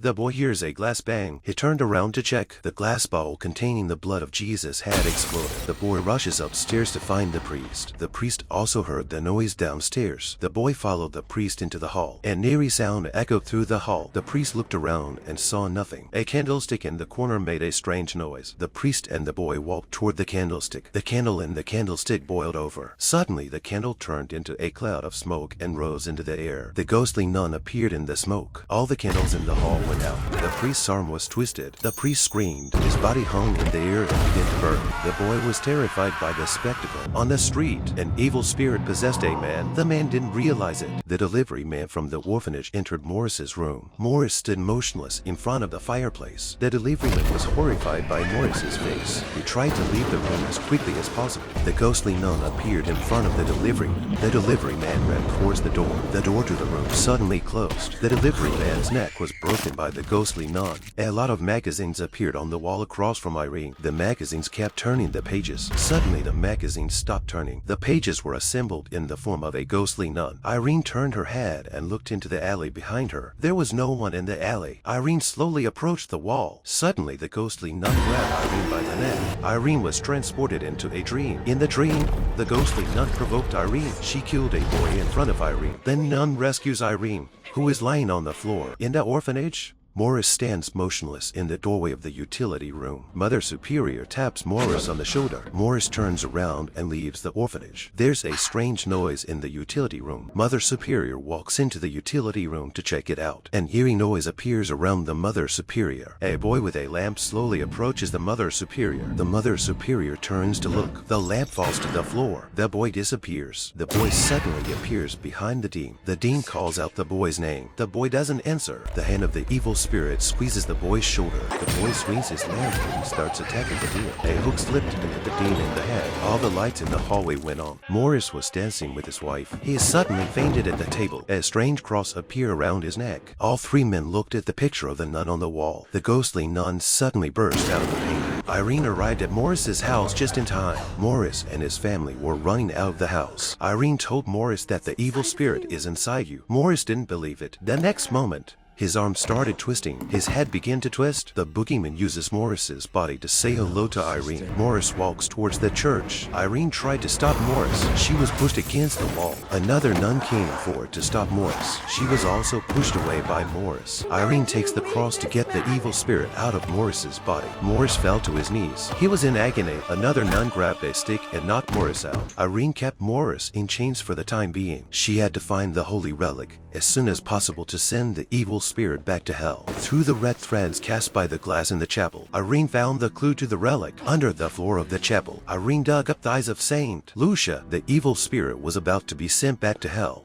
The boy hears a glass bang. He turned around to check. The glass bottle containing the blood of Jesus had exploded. The boy rushes upstairs to find the priest. The priest also heard the noise downstairs. The boy followed the priest into the hall. An eerie sound echoed through the hall. The priest looked around and saw nothing. A candlestick in the corner made a strange noise. The priest and the boy walked toward the candlestick. The candle in the candlestick boiled over. Suddenly the candle turned into a cloud of smoke and rose into the air. The ghostly nun appeared in the smoke. All the candles in the hall went out. The priest's arm was twisted. The priest screamed. His body hung in the air and began to burn. The boy was terrified by the spectacle. On the street, an evil spirit possessed a man. The man didn't realize it. The delivery man from the orphanage entered Morris's room. Morris stood motionless in front of the fireplace. The delivery man was horrified by Morris's face. He tried to leave the room as quickly as possible. The ghostly nun appeared in front of the delivery man. The delivery man ran towards the door. The door to the room suddenly closed. The delivery man's neck was broken by the ghostly nun. A lot of magazines appeared on the wall across from Irene. The magazines kept turning the pages. Suddenly the magazines stopped turning. The pages were assembled in the form of a ghostly nun. Irene turned her head and looked into the alley behind her. There was no one in the alley. Irene slowly approached the wall. Suddenly the ghostly nun grabbed Irene by the neck. Irene was transported into a dream. In the dream, the ghostly nun provoked Irene. She killed a boy in front of Irene. The nun rescues Irene, who is lying on the floor. In the orphanage, Morris stands motionless in the doorway of the utility room. Mother Superior taps Morris on the shoulder. Morris turns around and leaves the orphanage. There's a strange noise in the utility room. Mother Superior walks into the utility room to check it out. An eerie noise appears around the Mother Superior. A boy with a lamp slowly approaches the Mother Superior. The Mother Superior turns to look. The lamp falls to the floor. The boy disappears. The boy suddenly appears behind the dean. The dean calls out the boy's name. The boy doesn't answer. The hand of the evil spirit squeezes the boy's shoulder. The boy swings his lantern and starts attacking the dean. A hook slipped and hit the dean in the head. All the lights in the hallway went on. Morris was dancing with his wife. He suddenly fainted at the table. A strange cross appeared around his neck. All three men looked at the picture of the nun on the wall. The ghostly nun suddenly burst out of the painting. Irene arrived at Morris's house just in time. Morris and his family were running out of the house. Irene told Morris that the evil spirit is inside you. Morris didn't believe it. The next moment, his arm started twisting. His head began to twist. The boogeyman uses Morris's body to say hello to Irene. Morris walks towards the church. Irene tried to stop Morris. She was pushed against the wall. Another nun came forward to stop Morris. She was also pushed away by Morris. Irene takes the cross to get the evil spirit out of Morris's body. Morris fell to his knees. He was in agony. Another nun grabbed a stick and knocked Morris out. Irene kept Morris in chains for the time being. She had to find the holy relic as soon as possible to send the evil spirit back to hell. Through the red threads cast by the glass in the chapel, Irene found the clue to the relic under the floor of the chapel. Irene dug up the eyes of Saint Lucia. The evil spirit was about to be sent back to hell.